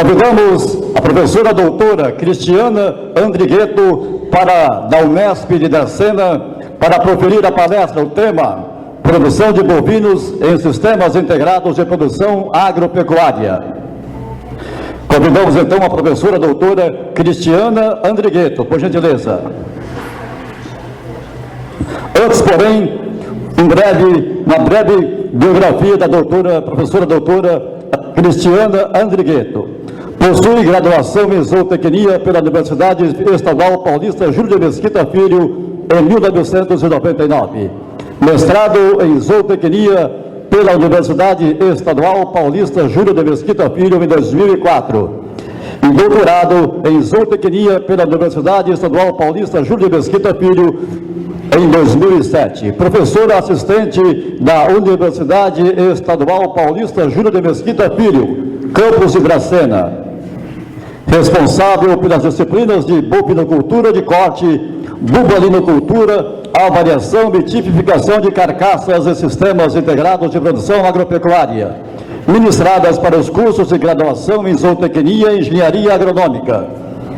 Convidamos a professora doutora Cristiana Andrigueto da Unesp de Dracena para proferir a palestra. O tema: produção de bovinos em sistemas integrados de produção agropecuária. Convidamos então a professora doutora Cristiana Andrigueto, por gentileza. Antes, porém, uma breve biografia da professora doutora Cristiana Andrigueto. Possui graduação em zootecnia pela Universidade Estadual Paulista Júlio de Mesquita Filho em 1999. Mestrado em zootecnia pela Universidade Estadual Paulista Júlio de Mesquita Filho em 2004. E doutorado em zootecnia pela Universidade Estadual Paulista Júlio de Mesquita Filho em 2007. Professora assistente da Universidade Estadual Paulista Júlio de Mesquita Filho, campus de Dracena. Responsável pelas disciplinas de bovinocultura de corte, bubalinocultura, avaliação e tipificação de carcaças e sistemas integrados de produção agropecuária, ministradas para os cursos de graduação em zootecnia e engenharia agronômica.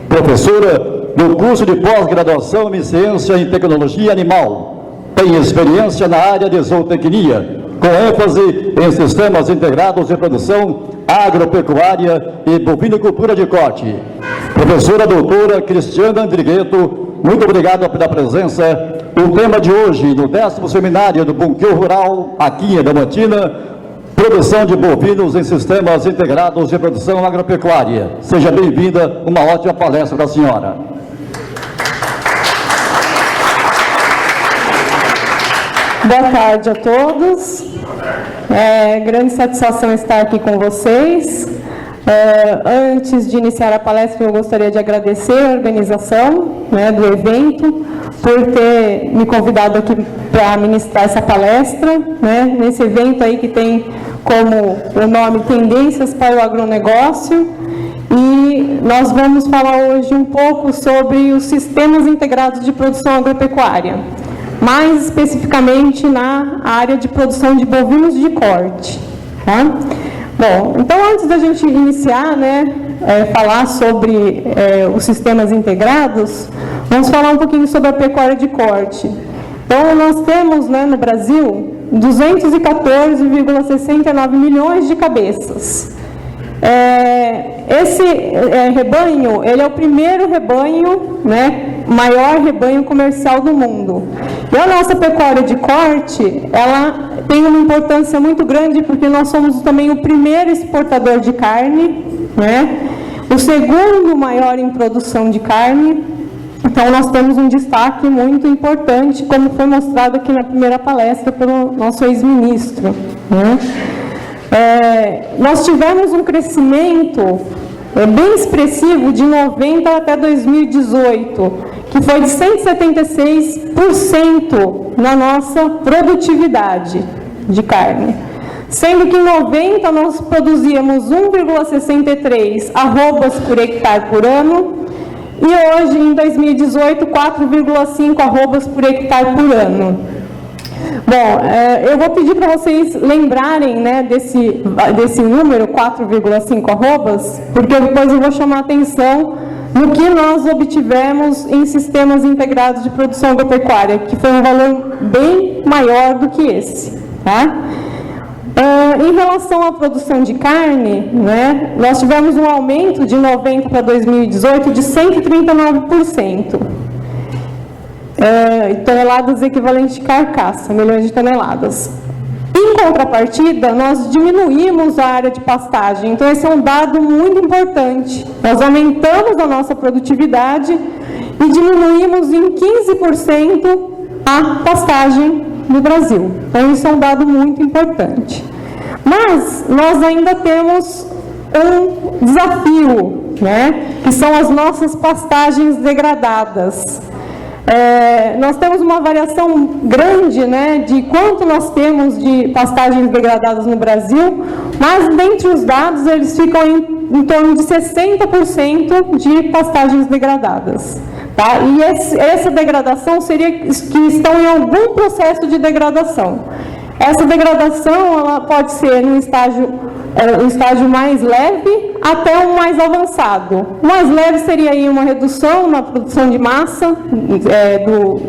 Professora do curso de pós-graduação em ciência e tecnologia animal. Tem experiência na área de zootecnia, com ênfase em sistemas integrados de produção agropecuária e bovinocultura de corte. Professora doutora Cristiana Andrigueto, muito obrigado pela presença. O tema de hoje, no 10º seminário do Bunquio Rural, aqui em Adamantina, produção de bovinos em sistemas integrados de produção agropecuária. Seja bem-vinda, uma ótima palestra da senhora. Boa tarde a todos. Grande satisfação estar aqui com vocês. Antes de iniciar a palestra, eu gostaria de agradecer a organização do evento por ter me convidado aqui para ministrar essa palestra, nesse evento aí que tem como o nome Tendências para o Agronegócio. E nós vamos falar hoje um pouco sobre os sistemas integrados de produção agropecuária, mais especificamente na área de produção de bovinos de corte. Tá? Bom, então antes da gente iniciar, falar sobre os sistemas integrados, vamos falar um pouquinho sobre a pecuária de corte. Então nós temos no Brasil 214,69 milhões de cabeças. Esse rebanho, ele é o primeiro rebanho, maior rebanho comercial do mundo. E a nossa pecuária de corte, ela tem uma importância muito grande, porque nós somos também o primeiro exportador de carne, o segundo maior em produção de carne. Então nós temos um destaque muito importante, como foi mostrado aqui na primeira palestra pelo nosso ex-ministro. Nós tivemos um crescimento bem expressivo de 90 até 2018, que foi de 176% na nossa produtividade de carne. Sendo que em 90 nós produzíamos 1,63 arrobas por hectare por ano, e hoje, em 2018, 4,5 arrobas por hectare por ano. Bom, eu vou pedir para vocês lembrarem desse número, 4,5 arrobas, porque depois eu vou chamar a atenção no que nós obtivemos em sistemas integrados de produção agropecuária, que foi um valor bem maior do que esse. Tá? Em relação à produção de carne, nós tivemos um aumento de 90 para 2018 de 139%. Toneladas equivalentes de carcaça, milhões de toneladas. Em contrapartida, nós diminuímos a área de pastagem. Então, esse é um dado muito importante. Nós aumentamos a nossa produtividade e diminuímos em 15% a pastagem no Brasil. Então, isso é um dado muito importante. Mas nós ainda temos um desafio, que são as nossas pastagens degradadas. Nós temos uma variação grande, de quanto nós temos de pastagens degradadas no Brasil, mas dentre os dados eles ficam em torno de 60% de pastagens degradadas. Tá? E essa degradação seria que estão em algum processo de degradação. Essa degradação ela pode ser no estágio mais leve até um mais avançado. O mais leve seria aí uma redução na produção de massa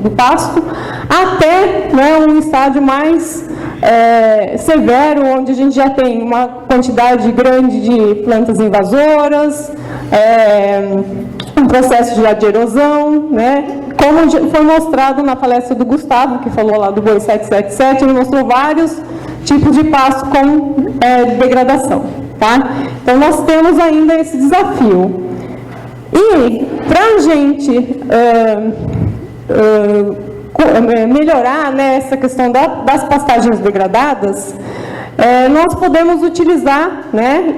do pasto, até, né, um estágio mais severo, onde a gente já tem uma quantidade grande de plantas invasoras, um processo de erosão, né? Como foi mostrado na palestra do Gustavo, que falou lá do boi 777, ele mostrou vários tipos de pasto com degradação, tá? Então, nós temos ainda esse desafio. E, para a gente melhorar, né, essa questão das pastagens degradadas, nós podemos utilizar, né,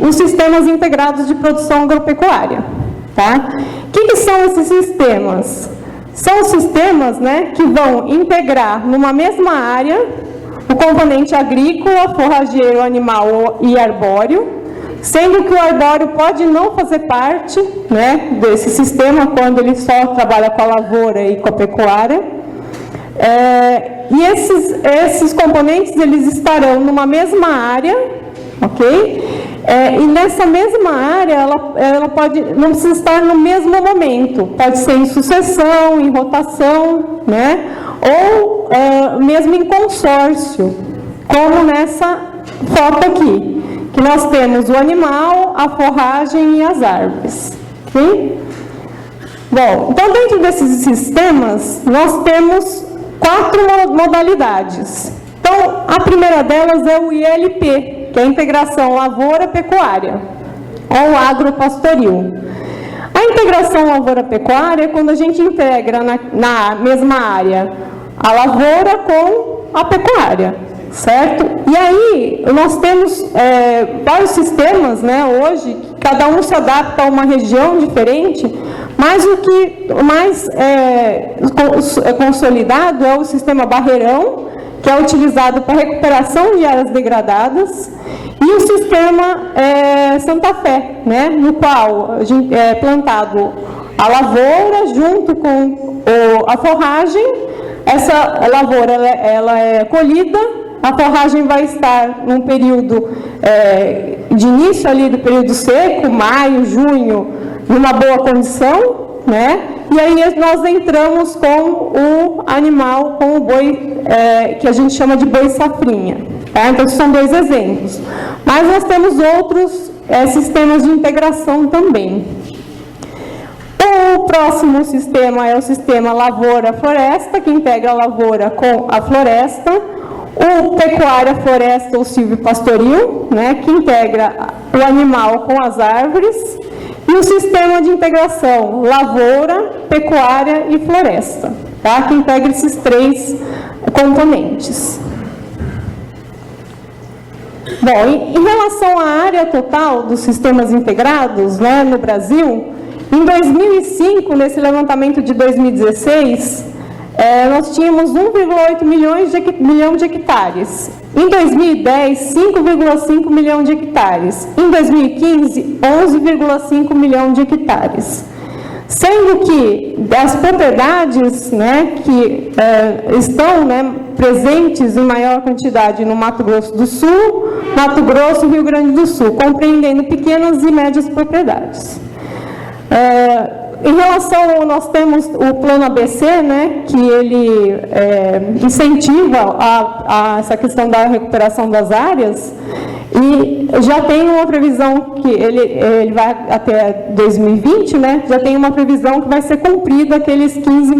os sistemas integrados de produção agropecuária. Tá? O que são esses sistemas? São sistemas, né, que vão integrar numa mesma área o componente agrícola, forrageiro, animal e arbóreo, sendo que o arbóreo pode não fazer parte, né, desse sistema quando ele só trabalha com a lavoura e com a pecuária. E esses componentes eles estarão numa mesma área, ok? E nessa mesma área, ela pode não precisa estar no mesmo momento, pode ser em sucessão, em rotação, né? Ou mesmo em consórcio, como nessa foto aqui, que nós temos o animal, a forragem e as árvores. Okay? Bom, então dentro desses sistemas, nós temos 4 modalidades. Então, a primeira delas é o ILP, que é a integração lavoura-pecuária, ou agropastoril. A integração lavoura-pecuária é quando a gente integra na mesma área a lavoura com a pecuária, certo? E aí, nós temos vários sistemas, né, hoje, que cada um se adapta a uma região diferente, mas o que mais consolidado é o sistema barreirão, que é utilizado para recuperação de áreas degradadas, e o sistema Santa Fé, né, no qual é plantado a lavoura junto com a forragem. Essa lavoura ela é colhida, a forragem vai estar num período de início ali do período seco, maio, junho, numa boa condição, né? E aí nós entramos com o animal, com o boi, que a gente chama de boi safrinha. Tá? Então, são 2 exemplos. Mas nós temos outros sistemas de integração também. O próximo sistema é o sistema lavoura-floresta, que integra a lavoura com a floresta. O pecuária-floresta ou silvopastoril, né, que integra o animal com as árvores. E o sistema de integração lavoura, pecuária e floresta, tá? Que integra esses 3 componentes. Bom, em relação à área total dos sistemas integrados, né, no Brasil, em 2005, nesse levantamento de 2016, nós tínhamos 1,8 milhão de hectares. Em 2010, 5,5 milhão de hectares. Em 2015, 11,5 milhão de hectares. Sendo que das propriedades, né, que estão, né, presentes em maior quantidade no Mato Grosso do Sul, Mato Grosso e Rio Grande do Sul, compreendendo pequenas e médias propriedades. Em relação, nós temos o Plano ABC, né, que ele incentiva essa questão da recuperação das áreas, e já tem uma previsão que ele vai até 2020, né, já tem uma previsão que vai ser cumprida aqueles 15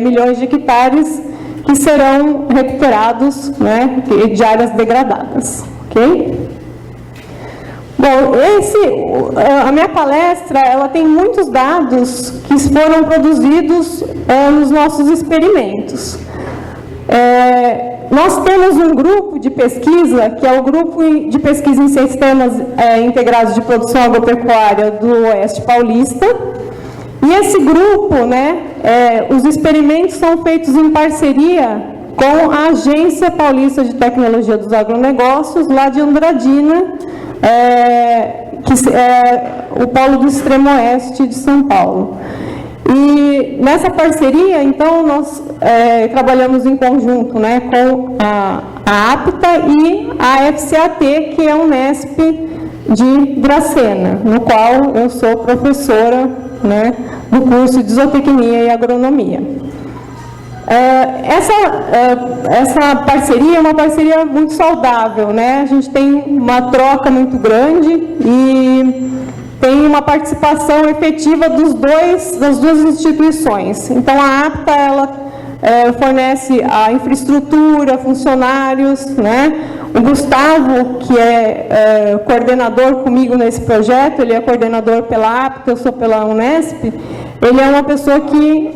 milhões de hectares que serão recuperados, né, de áreas degradadas, ok? Bom, a minha palestra, ela tem muitos dados que foram produzidos nos nossos experimentos. Nós temos um grupo de pesquisa, que é o Grupo de Pesquisa em Sistemas Integrados de Produção Agropecuária do Oeste Paulista. E esse grupo, né, os experimentos são feitos em parceria com a Agência Paulista de Tecnologia dos Agronegócios, lá de Andradina, que é o polo do extremo oeste de São Paulo. E nessa parceria, então, nós trabalhamos em conjunto, né, com a APTA e a FCAT, que é a Unesp de Dracena, no qual eu sou professora, né, do curso de Zootecnia e Agronomia. Essa parceria é uma parceria muito saudável, né? A gente tem uma troca muito grande e tem uma participação efetiva das duas instituições. Então, a APTA, ela fornece a infraestrutura, funcionários, né? O Gustavo, que é coordenador comigo nesse projeto, ele é coordenador pela APTA, eu sou pela Unesp, ele é uma pessoa que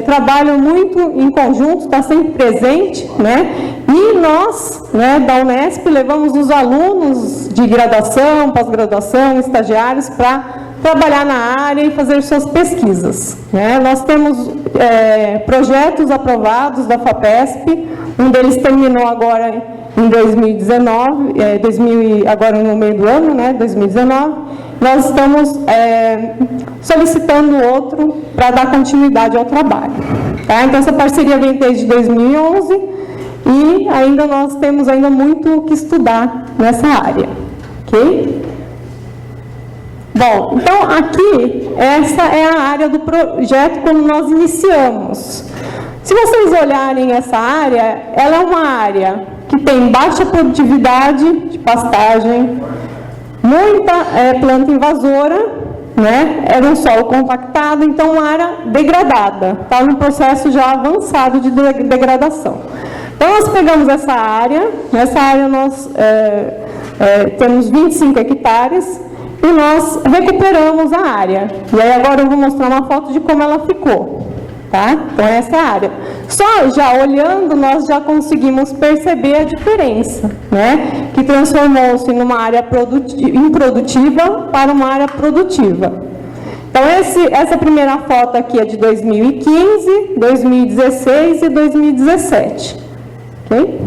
trabalha muito em conjunto, está sempre presente, né? E nós, né, da Unesp, levamos os alunos de graduação, pós-graduação, estagiários, para trabalhar na área e fazer suas pesquisas, né? Nós temos projetos aprovados da FAPESP, um deles terminou agora em 2019, agora no meio do ano, né, 2019, nós estamos solicitando outro para dar continuidade ao trabalho. Tá? Então, essa parceria vem desde 2011 e ainda nós temos ainda muito o que estudar nessa área. Ok? Bom, então aqui, essa é a área do projeto como nós iniciamos. Se vocês olharem essa área, ela é uma área que tem baixa produtividade de pastagem, muita planta invasora, né? Era um solo compactado, então uma área degradada, está num processo já avançado de degradação. Então, nós pegamos essa área, nessa área nós temos 25 hectares, e nós recuperamos a área. E aí agora eu vou mostrar uma foto de como ela ficou. Tá? Então, essa é a área. Só já olhando, nós já conseguimos perceber a diferença, né? Que transformou-se numa área improdutiva para uma área produtiva. Então, essa primeira foto aqui é de 2015, 2016 e 2017. Ok?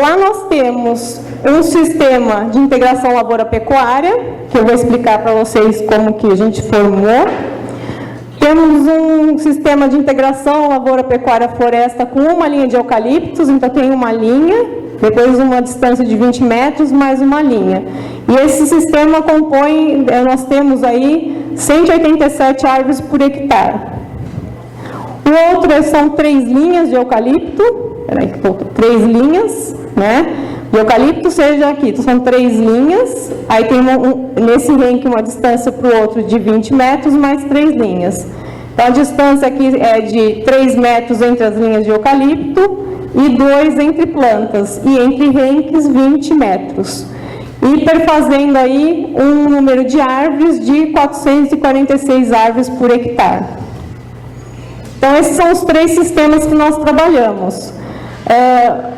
Lá nós temos um sistema de integração lavoura-pecuária, que eu vou explicar para vocês como que a gente formou. Temos um sistema de integração lavoura-pecuária-floresta com uma linha de eucaliptos, então tem uma linha, depois uma distância de 20 metros, mais uma linha. E esse sistema compõe, nós temos aí 187 árvores por hectare. O outro são 3 linhas de eucalipto, peraí que faltou, 3 linhas, né? De eucalipto, seja aqui, então são 3 linhas, aí tem nesse ranking uma distância para o outro de 20 metros, mais 3 linhas. Então, a distância aqui é de 3 metros entre as linhas de eucalipto e 2 entre plantas, e entre rankings 20 metros. E perfazendo aí um número de árvores de 446 árvores por hectare. Então, esses são os 3 sistemas que nós trabalhamos.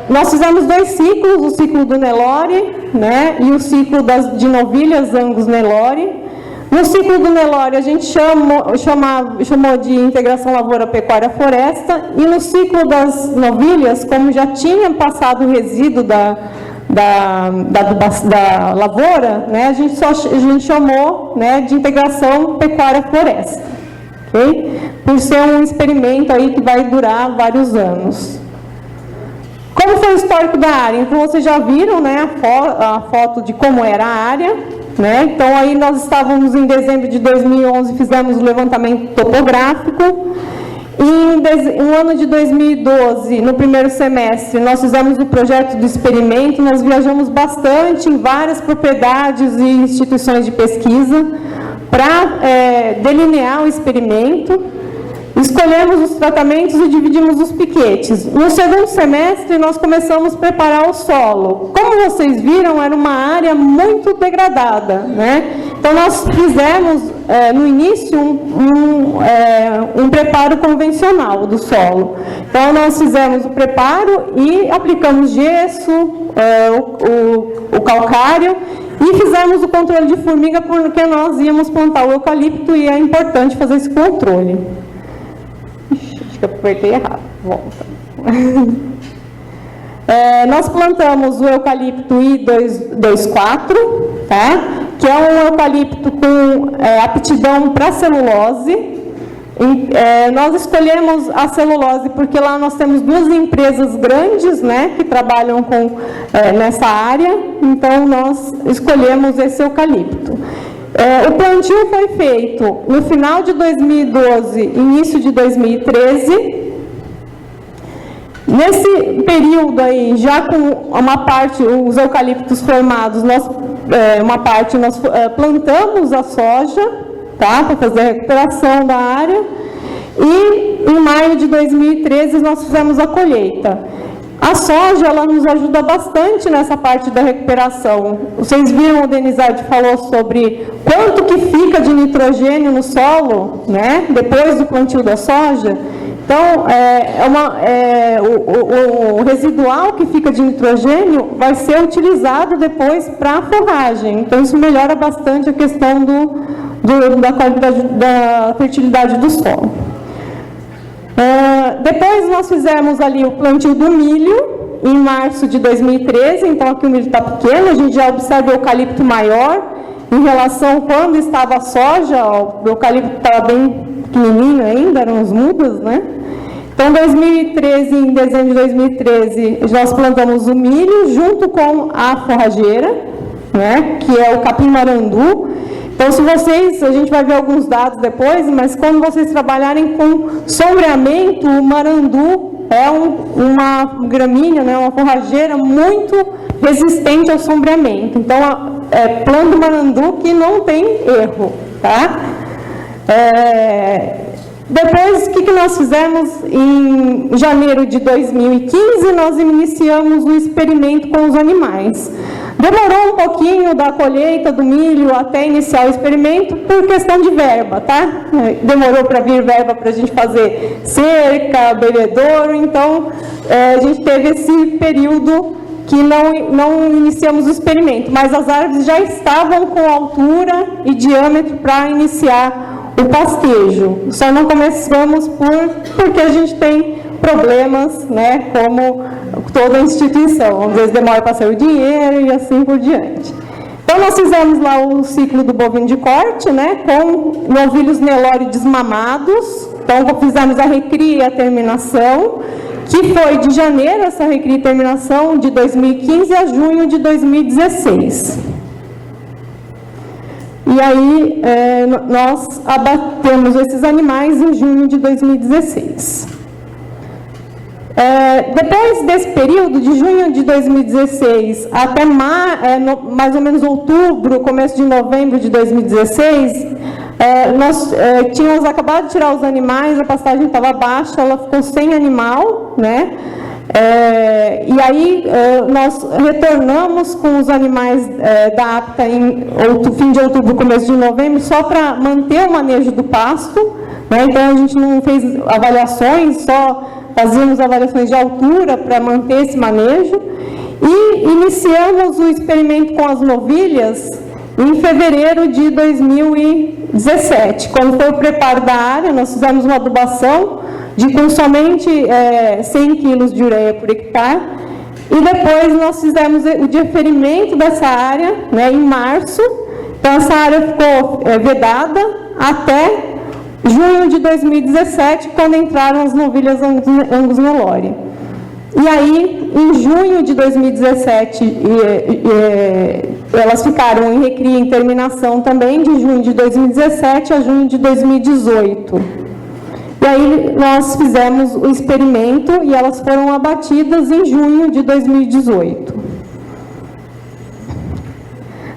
Nós fizemos 2 ciclos, o ciclo do Nelore, né, e o ciclo de novilhas Angus Nelore. No ciclo do Nelore, a gente chamou de integração lavoura-pecuária-floresta, e no ciclo das novilhas, como já tinha passado o resíduo da lavoura, né, a gente chamou, né, de integração pecuária-floresta. Okay? Por ser um experimento aí que vai durar vários anos. Como foi o histórico da área? Então, vocês já viram, né, a foto de como era a área, né? Então, aí nós estávamos em dezembro de 2011, fizemos o levantamento topográfico. E no ano de 2012, no primeiro semestre, nós fizemos o projeto do experimento, nós viajamos bastante em várias propriedades e instituições de pesquisa para delinear o experimento. Escolhemos os tratamentos e dividimos os piquetes. No segundo semestre, nós começamos a preparar o solo. Como vocês viram, era uma área muito degradada, né? Então, nós fizemos, no início, um preparo convencional do solo. Então, nós fizemos o preparo e aplicamos gesso, o calcário, e fizemos o controle de formiga, porque nós íamos plantar o eucalipto e é importante fazer esse controle. Acho que eu apertei errado. Volta. Nós plantamos o eucalipto I224, tá? Que é um eucalipto com aptidão para celulose. Nós escolhemos a celulose porque lá nós temos 2 empresas grandes, né, que trabalham nessa área, então nós escolhemos esse eucalipto. O plantio foi feito no final de 2012, início de 2013. Nesse período aí, já com uma parte, os eucaliptos formados, uma parte nós plantamos a soja, tá, para fazer a recuperação da área, e em maio de 2013 nós fizemos a colheita. A soja, ela nos ajuda bastante nessa parte da recuperação. Vocês viram, o Denizade falou sobre quanto que fica de nitrogênio no solo, né, depois do plantio da soja. Então, o residual que fica de nitrogênio vai ser utilizado depois para a forragem. Então, isso melhora bastante a questão da qualidade da fertilidade do solo. Depois nós fizemos ali o plantio do milho, em março de 2013, então aqui o milho está pequeno, a gente já observa o eucalipto maior, em relação quando estava a soja, o eucalipto estava bem pequenininho ainda, eram as mudas, né? Então, em dezembro de 2013, nós plantamos o milho junto com a forrageira, né, que é o capim-marandu. Então, a gente vai ver alguns dados depois, mas quando vocês trabalharem com sombreamento, o marandu é uma gramínea, né, uma forrageira muito resistente ao sombreamento. Então, planta o marandu que não tem erro, tá? Depois, o que nós fizemos? Em janeiro de 2015, nós iniciamos o experimento com os animais. Demorou um pouquinho da colheita do milho até iniciar o experimento por questão de verba, tá? Demorou para vir verba para a gente fazer cerca, bebedouro, então a gente teve esse período que não iniciamos o experimento, mas as árvores já estavam com altura e diâmetro para iniciar o pastejo. Só não começamos porque a gente tem problemas, né, como toda instituição. Às vezes demora para sair o dinheiro e assim por diante. Então, nós fizemos lá o ciclo do bovino de corte, né, com novilhos Nelore desmamados. Então, fizemos a recria e a terminação, que foi de janeiro, essa recria e terminação, de 2015 a junho de 2016. E aí, nós abatemos esses animais em junho de 2016. Depois desse período, de junho de 2016 até mais ou menos outubro, começo de novembro de 2016, nós tínhamos acabado de tirar os animais, a pastagem estava baixa, ela ficou sem animal, né? E aí nós retornamos com os animais da APTA em fim de outubro, começo de novembro, só para manter o manejo do pasto, né? Então a gente não fez avaliações, só fazíamos avaliações de altura para manter esse manejo, e iniciamos o experimento com as novilhas em fevereiro de 2017, quando foi o preparo da área. Nós fizemos uma adubação com somente 100 quilos de ureia por hectare, e depois nós fizemos o diferimento dessa área, né, em março. Então, essa área ficou vedada até junho de 2017, quando entraram as novilhas Angus Nelore. E aí, em junho de 2017, elas ficaram em recria e terminação também, de junho de 2017 a junho de 2018. E aí nós fizemos o experimento e elas foram abatidas em junho de 2018.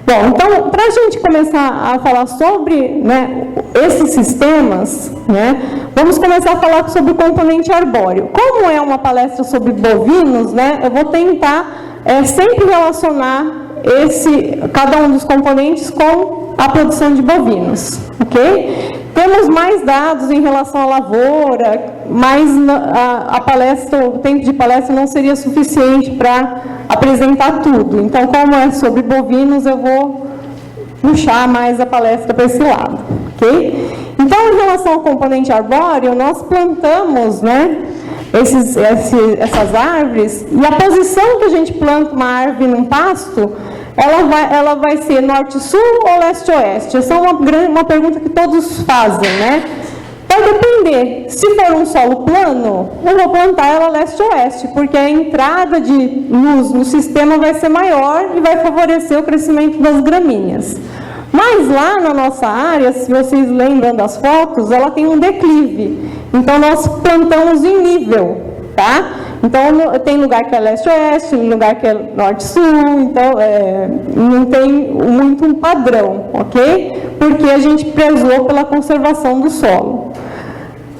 Bom, então, para a gente começar a falar sobre, né, esses sistemas, né, vamos começar a falar sobre o componente arbóreo. Como é uma palestra sobre bovinos, né, eu vou tentar sempre relacionar cada um dos componentes com a produção de bovinos, ok? Temos mais dados em relação à lavoura, mas o tempo de palestra não seria suficiente para apresentar tudo. Então, como é sobre bovinos, eu vou puxar mais a palestra para esse lado, ok? Então, em relação ao componente arbóreo, nós plantamos, né, essas árvores, e a posição que a gente planta uma árvore num pasto, ela vai ser norte-sul ou leste-oeste? Essa é uma pergunta que todos fazem, né? Vai depender. Se for um solo plano, eu vou plantar ela leste-oeste, porque a entrada de luz no sistema vai ser maior e vai favorecer o crescimento das gramíneas. Mas lá na nossa área, se vocês lembram das fotos, ela tem um declive. Então, nós plantamos em nível, tá? Então, tem lugar que é leste-oeste, tem lugar que é norte-sul, então não tem muito um padrão, ok? Porque a gente prezou pela conservação do solo.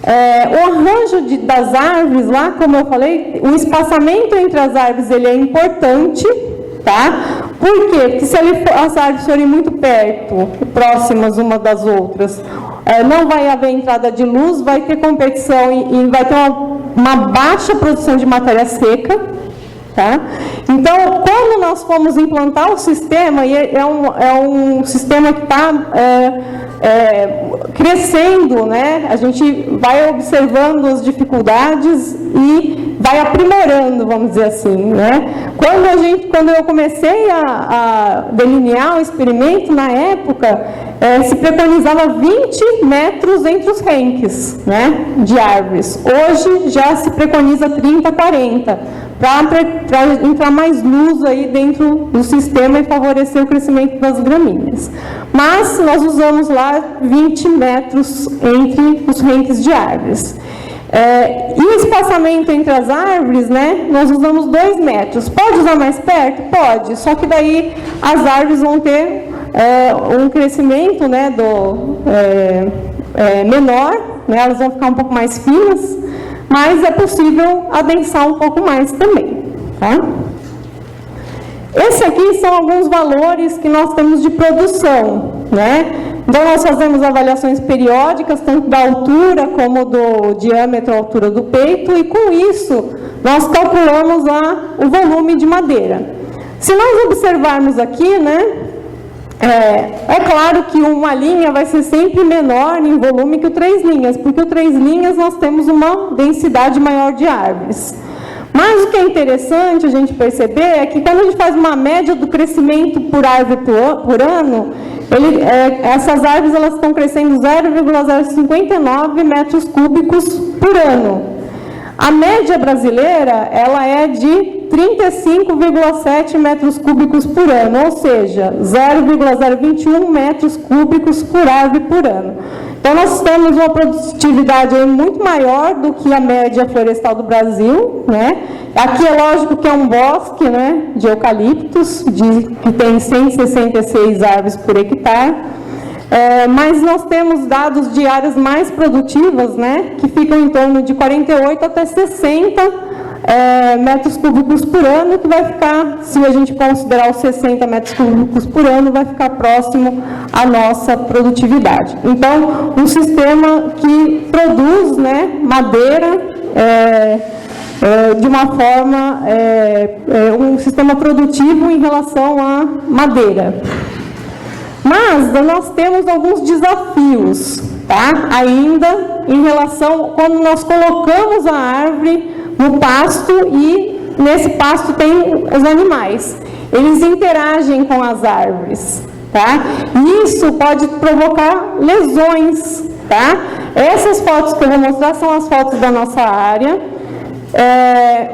O arranjo das árvores lá, como eu falei, o espaçamento entre as árvores ele é importante, tá? Por quê? Porque se as árvores forem muito perto, próximas uma das outras, não vai haver entrada de luz, vai ter competição e vai ter uma baixa produção de matéria seca, tá? Então, quando nós fomos implantar o sistema, e é um sistema que está crescendo, né? A gente vai observando as dificuldades e vai aprimorando, vamos dizer assim, né? Quando eu comecei a delinear o experimento, na época, se preconizava 20 metros entre os renques, né, de árvores. Hoje já se preconiza 30, 40, para entrar mais luz aí dentro do sistema e favorecer o crescimento das gramíneas. Mas nós usamos lá 20 metros entre os renques de árvores. E o espaçamento entre as árvores, né, nós usamos 2 metros. Pode usar mais perto? Pode, só que daí as árvores vão ter um crescimento, né, menor, né, elas vão ficar um pouco mais finas, mas é possível adensar um pouco mais também, tá? Esse aqui são alguns valores que nós temos de produção, né? Então, nós fazemos avaliações periódicas, tanto da altura como do diâmetro, altura do peito, e com isso, nós calculamos o volume de madeira. Se nós observarmos aqui, né, é claro que uma linha vai ser sempre menor em volume que o 3 linhas, porque o 3 linhas nós temos uma densidade maior de árvores. Mas o que é interessante a gente perceber é que quando a gente faz uma média do crescimento por árvore por ano, essas árvores elas estão crescendo 0,059 metros cúbicos por ano. A média brasileira ela é de 35,7 metros cúbicos por ano, ou seja, 0,021 metros cúbicos por árvore por ano. Então, nós temos uma produtividade aí muito maior do que a média florestal do Brasil, né? Aqui é lógico que é um bosque, né, de eucaliptos, que tem 166 árvores por hectare, mas nós temos dados de áreas mais produtivas, né, que ficam em torno de 48 até 60 metros cúbicos por ano, que vai ficar, se a gente considerar os 60 metros cúbicos por ano, vai ficar próximo à nossa produtividade. Então, um sistema que produz, né, madeira de uma forma, um sistema produtivo em relação à madeira. Mas nós temos alguns desafios, tá? Ainda em relação, quando nós colocamos a árvore no pasto e nesse pasto tem os animais. Eles interagem com as árvores, tá? E isso pode provocar lesões, tá? Essas fotos que eu vou mostrar são as fotos da nossa área.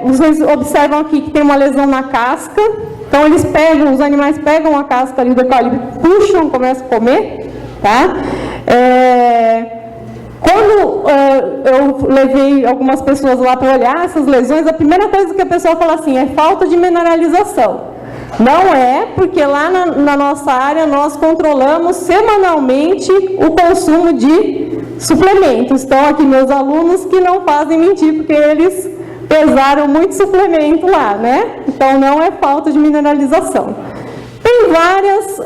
Vocês observam aqui que tem uma lesão na casca. Então, os animais pegam a casca ali do eucalipto, puxam, começam a comer, tá? Quando eu levei algumas pessoas lá para olhar essas lesões, a primeira coisa que a pessoa fala assim, é falta de mineralização. Não é, porque lá na nossa área nós controlamos semanalmente o consumo de suplementos. Estão aqui meus alunos que não fazem mentir, porque eles pesaram muito suplemento lá, né? Então, não é falta de mineralização. Tem várias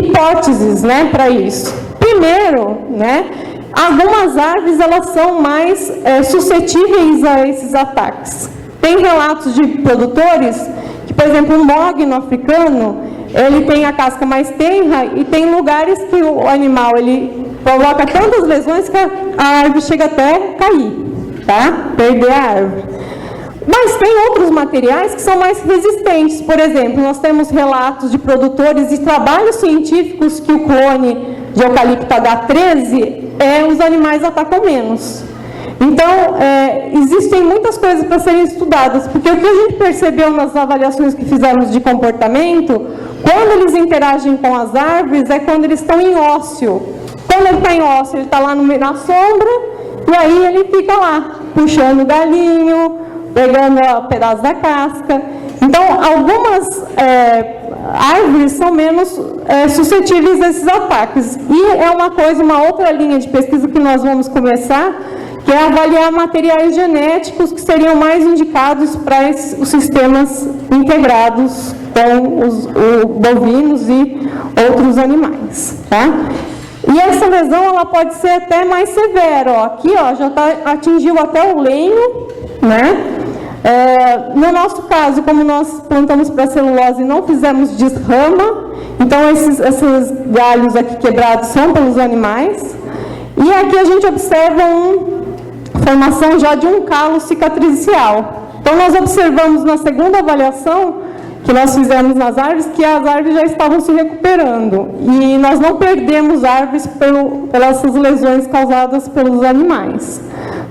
hipóteses, né, para isso. Primeiro, né, algumas árvores elas são mais suscetíveis a esses ataques. Tem relatos de produtores que, por exemplo, o mogno africano, ele tem a casca mais tenra e tem lugares que o animal ele provoca tantas lesões que a árvore chega até cair, tá? Perder a árvore. Mas tem outros materiais que são mais resistentes. Por exemplo, nós temos relatos de produtores e trabalhos científicos que o clone de eucalipto H13 os animais atacam menos. Então, existem muitas coisas para serem estudadas, porque o que a gente percebeu nas avaliações que fizemos de comportamento, quando eles interagem com as árvores, é quando eles estão em ócio. Quando ele está em ócio, ele está lá na sombra, e aí ele fica lá, puxando o galinho, pegando um pedaço da casca. Então, algumas árvores são menos suscetíveis a esses ataques. E é uma outra linha de pesquisa que nós vamos começar, que é avaliar materiais genéticos que seriam mais indicados para os sistemas integrados com os bovinos e outros animais, tá? E essa lesão, ela pode ser até mais severa, ó. Aqui, ó, já atingiu até o lenho, né? No nosso caso, como nós plantamos para celulose e não fizemos desrama, então esses galhos aqui quebrados são pelos animais. E aqui a gente observa formação já de um calo cicatricial. Então nós observamos na segunda avaliação que nós fizemos nas árvores, que as árvores já estavam se recuperando. E nós não perdemos árvores pelas lesões causadas pelos animais.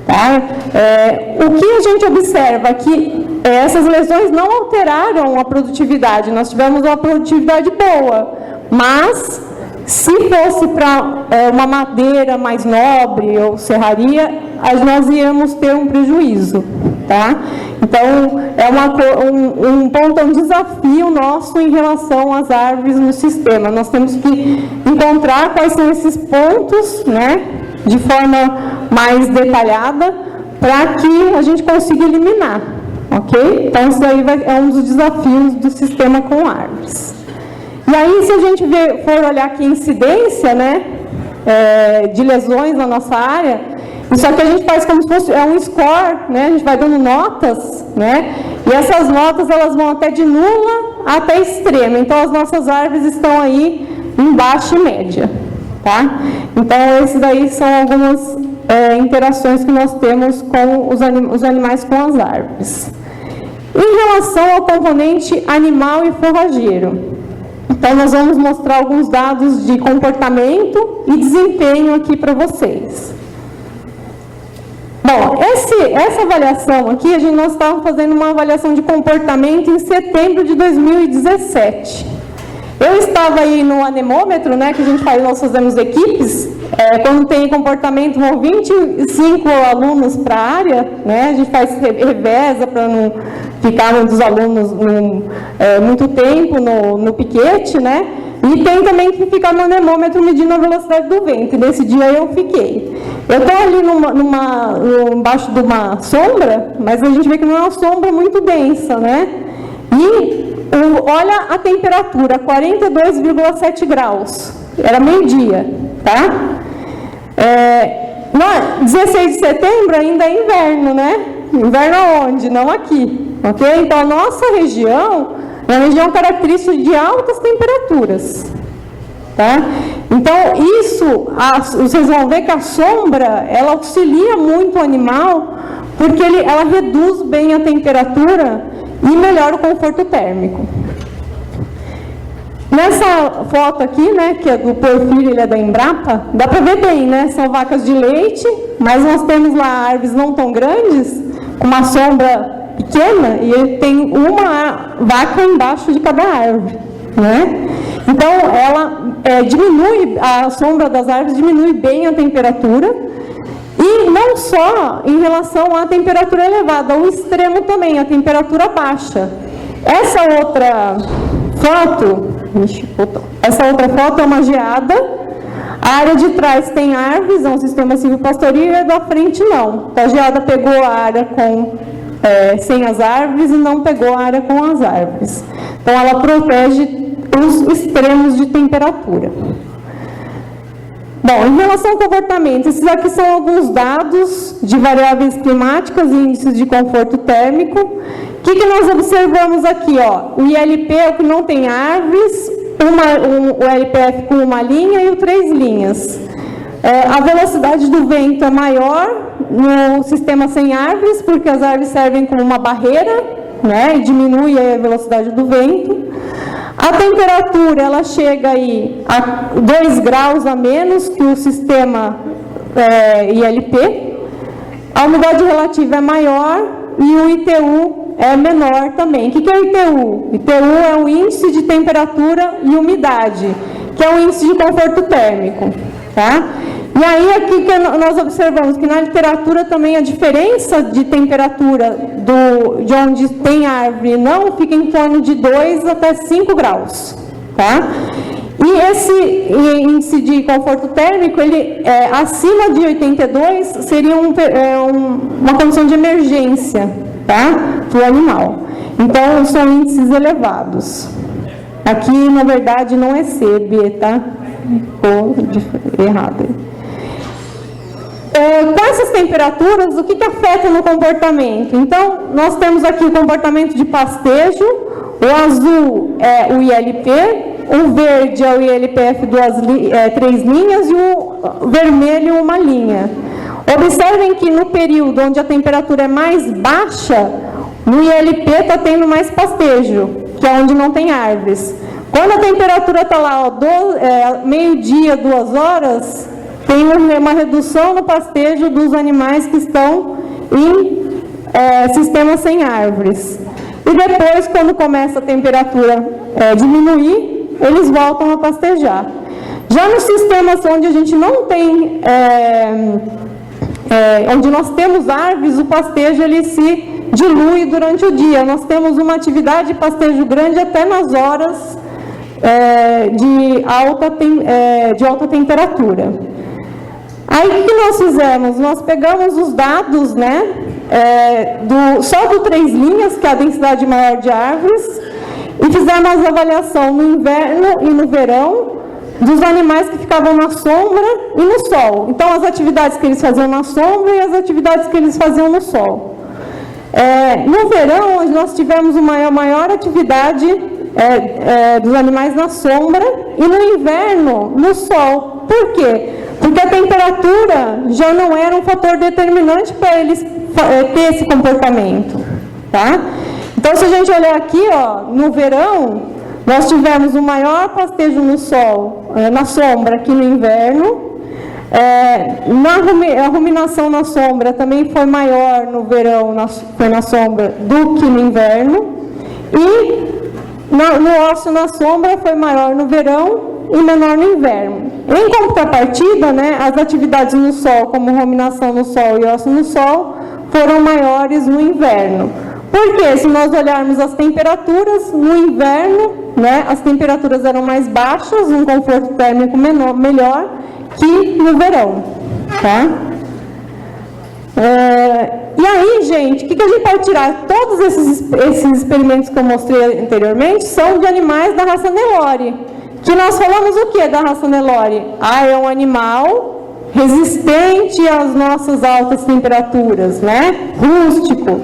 Tá? O que a gente observa é que essas lesões não alteraram a produtividade. Nós tivemos uma produtividade boa, mas se fosse para uma madeira mais nobre ou serraria, nós íamos ter um prejuízo, tá? Então, um ponto, um desafio nosso em relação às árvores no sistema. Nós temos que encontrar quais são esses pontos, né, de forma mais detalhada, para que a gente consiga eliminar, ok? Então, isso aí é um dos desafios do sistema com árvores. E aí, se a gente for olhar aqui a incidência, né, de lesões na nossa área, isso aqui a gente faz como se fosse um score, né, a gente vai dando notas, né, e essas notas elas vão até de nula até extrema. Então, as nossas árvores estão aí em baixa e média, tá? Então, esses daí são algumas interações que nós temos com os animais com as árvores. Em relação ao componente animal e forrageiro, então, nós vamos mostrar alguns dados de comportamento e desempenho aqui para vocês. Bom, essa avaliação aqui, nós estávamos fazendo uma avaliação de comportamento em setembro de 2017. Eu estava aí no anemômetro, né, que nós fazemos equipes, quando tem comportamento, vão 25 alunos para a área, né, a gente faz reveza para não ficar dos alunos muito tempo no piquete, né, e tem também que ficar no anemômetro medindo a velocidade do vento, e nesse dia eu fiquei. Eu estou ali embaixo de uma sombra, mas a gente vê que não é uma sombra muito densa, né, e olha a temperatura, 42,7 graus, era meio-dia, tá? 16 de setembro ainda é inverno, né? Inverno aonde? Não aqui, ok? Então, a nossa região é uma região característica de altas temperaturas, tá? Então, vocês vão ver que a sombra, ela auxilia muito o animal, porque ela reduz bem a temperatura e melhora o conforto térmico. Nessa foto aqui, né, que é do Porfírio, ele é da Embrapa, dá para ver bem, né, são vacas de leite, mas nós temos lá árvores não tão grandes, com uma sombra pequena, e ele tem uma vaca embaixo de cada árvore, né? Então, ela a sombra das árvores diminui bem a temperatura, e não só em relação à temperatura elevada, ao extremo também, a temperatura baixa. Essa outra foto é uma geada. A área de trás tem árvores, é um sistema silvopastoril, e a da frente não. Então, a geada pegou a área sem as árvores e não pegou a área com as árvores. Então, ela protege os extremos de temperatura. Bom, em relação ao comportamento, esses aqui são alguns dados de variáveis climáticas e índices de conforto térmico. O que nós observamos aqui? Ó? O ILP é o que não tem árvores, o LPF com uma linha e o 3 linhas. A velocidade do vento é maior no sistema sem árvores, porque as árvores servem como uma barreira, né, e diminui a velocidade do vento. A temperatura, ela chega aí a 2 graus a menos que o sistema ILP. A umidade relativa é maior e o ITU é menor também. O que é o ITU? ITU é o índice de temperatura e umidade, que é o índice de conforto térmico, tá? E aí aqui que nós observamos que na literatura também a diferença de temperatura de onde tem árvore não fica em torno de 2 até 5 graus, tá? E esse índice de conforto térmico, ele acima de 82 seria uma condição de emergência, tá? Para o animal. Então são índices elevados. Aqui na verdade não é C, B, tá? Ficou errado. Com essas temperaturas, o que afeta no comportamento? Então, nós temos aqui o comportamento de pastejo, o azul é o ILP, o verde é o ILPF 3 linhas e o vermelho uma linha. Observem que no período onde a temperatura é mais baixa, no ILP está tendo mais pastejo, que é onde não tem árvores. Quando a temperatura está lá, meio-dia, 2 horas, tem uma redução no pastejo dos animais que estão em sistemas sem árvores. E depois, quando começa a temperatura diminuir, eles voltam a pastejar. Já nos sistemas onde a gente não tem, onde nós temos árvores, o pastejo ele se dilui durante o dia. Nós temos uma atividade de pastejo grande até nas horas de alta temperatura. Aí o que nós fizemos? Nós pegamos os dados, né, só do 3 linhas, que é a densidade maior de árvores, e fizemos a avaliação no inverno e no verão dos animais que ficavam na sombra e no sol. Então, as atividades que eles faziam na sombra e as atividades que eles faziam no sol. No verão, nós tivemos uma maior atividade dos animais na sombra e no inverno, no sol. Por quê? Porque a temperatura já não era um fator determinante para eles ter esse comportamento, tá? Então, se a gente olhar aqui, ó, no verão, nós tivemos um maior pastejo no sol, na sombra, que no inverno. A ruminação na sombra também foi maior no verão, foi na sombra, do que no inverno. E no ócio na sombra foi maior no verão e menor no inverno. Em contrapartida, né, as atividades no sol, como ruminação no sol e ócio no sol, foram maiores no inverno. Porque se nós olharmos as temperaturas, no inverno, né, as temperaturas eram mais baixas, um conforto térmico melhor que no verão, tá? E aí, gente, o que a gente pode tirar? Todos esses experimentos que eu mostrei anteriormente são de animais da raça Nelore. Que nós falamos o que da raça Nelore? É um animal resistente às nossas altas temperaturas, né? Rústico.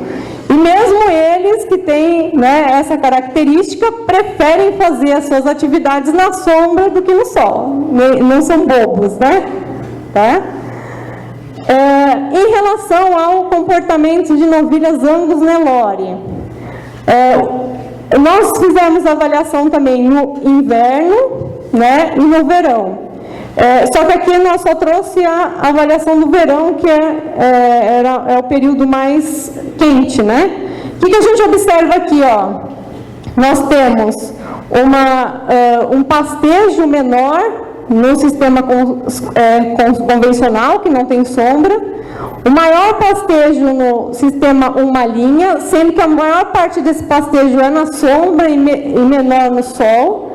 E mesmo eles que têm, né, essa característica, preferem fazer as suas atividades na sombra do que no sol. Não são bobos, né? Tá? Em relação ao comportamento de novilhas Angus Nelore, nós fizemos avaliação também no inverno, né, e no verão. Só que aqui nós só trouxe a avaliação do verão, que é o período mais quente, né? O que a gente observa aqui, ó? Nós temos um pastejo menor no sistema convencional, que não tem sombra, o maior pastejo no sistema uma linha, sendo que a maior parte desse pastejo é na sombra e menor no sol.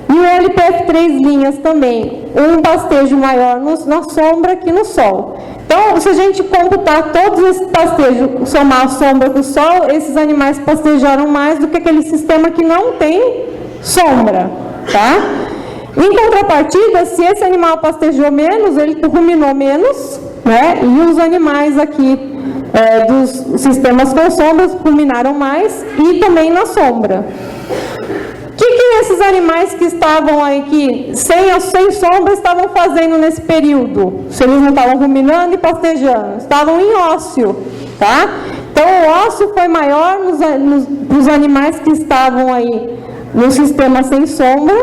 E o LPF 3 linhas também, um pastejo maior na sombra que no sol. Então, se a gente computar todos esses pastejos, somar a sombra com o sol, esses animais pastejaram mais do que aquele sistema que não tem sombra, tá? Em contrapartida, se esse animal pastejou menos, ele ruminou menos, né? E os animais aqui dos sistemas com sombras ruminaram mais e também na sombra. que esses animais que estavam aí, que sem sombra, estavam fazendo nesse período? Se eles não estavam ruminando e pastejando, estavam em ócio, tá? Então, o ócio foi maior nos animais que estavam aí no sistema sem sombra,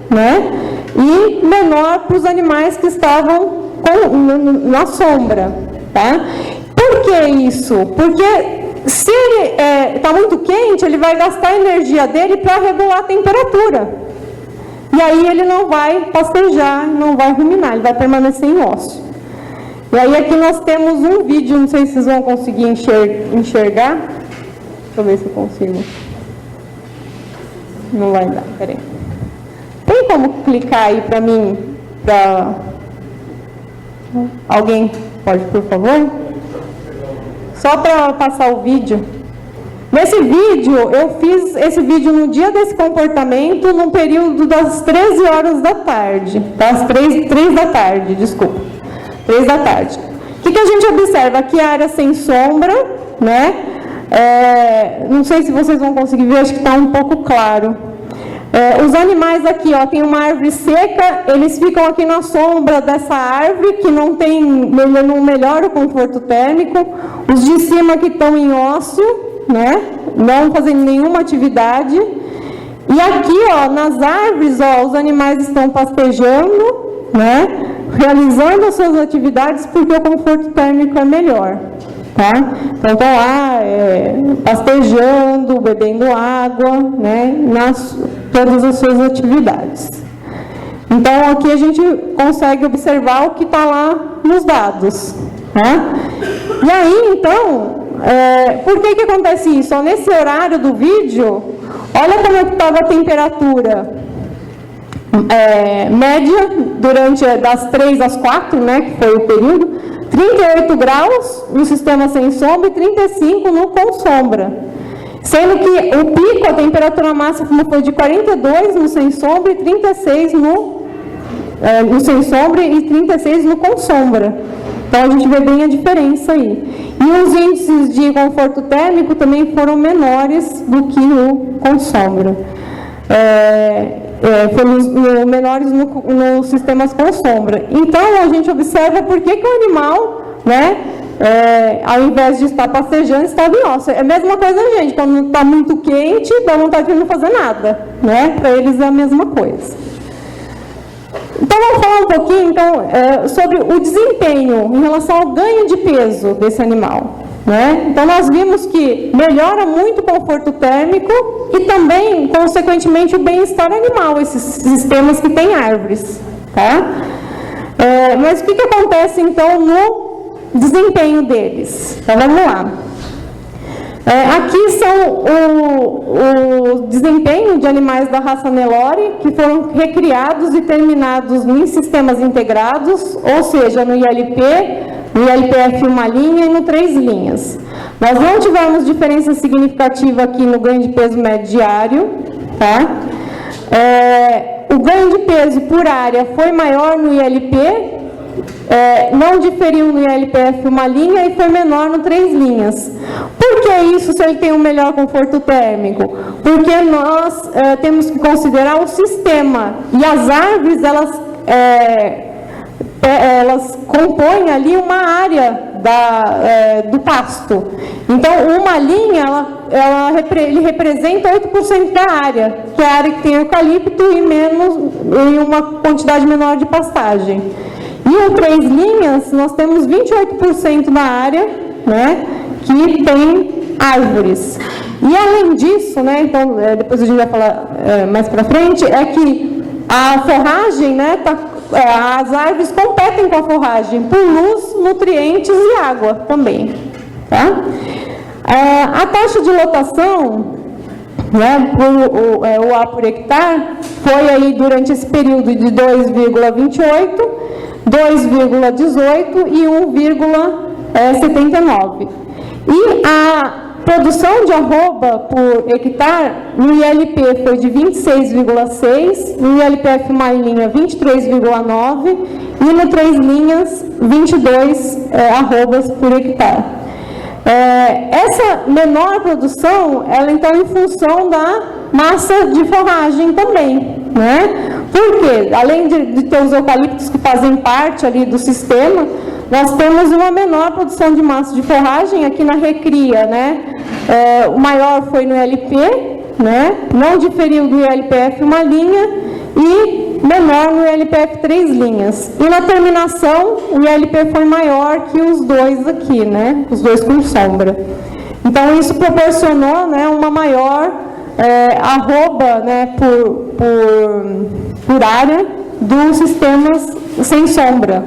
né? E menor para os animais que estavam na sombra, tá? Por que isso? Porque se ele está muito quente, ele vai gastar a energia dele para regular a temperatura. E aí ele não vai pastejar, não vai ruminar, ele vai permanecer em ócio. E aí aqui nós temos um vídeo, não sei se vocês vão conseguir enxergar. Deixa eu ver se eu consigo. Não vai dar, peraí. Tem como clicar aí para mim? Alguém pode, por favor? Só para passar o vídeo. Nesse vídeo, eu fiz esse vídeo no dia desse comportamento, no período das 13 horas da tarde. Das 3 da tarde, desculpa. 3 da tarde. O que a gente observa? Aqui a área sem sombra, né? Não sei se vocês vão conseguir ver, acho que está um pouco claro. Os animais aqui, ó, tem uma árvore seca, eles ficam aqui na sombra dessa árvore, que não melhora o conforto térmico. Os de cima que estão em ócio, né, não fazendo nenhuma atividade. E aqui, ó, nas árvores, ó, os animais estão pastejando, né, realizando as suas atividades porque o conforto térmico é melhor. Tá? Então, estão lá pastejando, bebendo água, né, todas as suas atividades. Então, aqui a gente consegue observar o que está lá nos dados. Né? E aí, então, por que acontece isso? Ó, nesse horário do vídeo, olha como é que estava a temperatura média durante das 3 às 4, né, que foi o período. 38 graus no sistema sem sombra e 35 no com sombra. Sendo que o pico, a temperatura máxima foi de 42 no sem sombra e 36 no sem sombra e 36 no com sombra. Então, a gente vê bem a diferença aí. E os índices de conforto térmico também foram menores do que no com sombra. Foram menores nos sistemas com sombra. Então, a gente observa por que o animal, né, ao invés de estar pastejando, estava em ócio. É a mesma coisa, gente, quando está muito quente, dá vontade de não fazer nada, né? Para eles é a mesma coisa. Então, vamos falar um pouquinho sobre o desempenho em relação ao ganho de peso desse animal. Né? Então, nós vimos que melhora muito o conforto térmico e também, consequentemente, o bem-estar animal, esses sistemas que têm árvores. Tá? Mas o que acontece, então, no desempenho deles? Então, vamos lá. Aqui são o desempenho de animais da raça Nelore, que foram recriados e terminados em sistemas integrados, ou seja, no ILP, no ILPF uma linha e no 3 linhas. Nós não tivemos diferença significativa aqui no ganho de peso médio diário. Tá? O ganho de peso por área foi maior no ILP, não diferiu no ILPF uma linha e foi menor no 3 linhas. Por que isso se ele tem um melhor conforto térmico? Porque nós temos que considerar o sistema e as árvores, elas compõem ali uma área do pasto. Então, uma linha, ele representa 8% da área, que é a área que tem eucalipto e uma quantidade menor de pastagem. E o 3 linhas, nós temos 28% da área, né, que tem árvores. E além disso, né, então, depois a gente vai falar mais para frente, é que a forragem, né, as árvores competem com a forragem por luz, nutrientes e água também. Tá? A taxa de lotação, né, o A por hectare, foi aí durante esse período de 2,28, 2,18 e 1,79. E a produção de arroba por hectare no ILP foi de 26,6, no ILPF uma linha 23,9 e no 3 linhas 22 arrobas por hectare. Essa menor produção, ela então em função da massa de forragem também, né? Porque, além de ter os eucaliptos que fazem parte ali do sistema, nós temos uma menor produção de massa de forragem aqui na recria, né? O maior foi no ILP, né? Não diferiu do ILPF uma linha e menor no ILPF 3 linhas. E na terminação, o ILP foi maior que os dois aqui, né? Os dois com sombra. Então, isso proporcionou, né, uma maior arroba, né, por área dos sistemas sem sombra.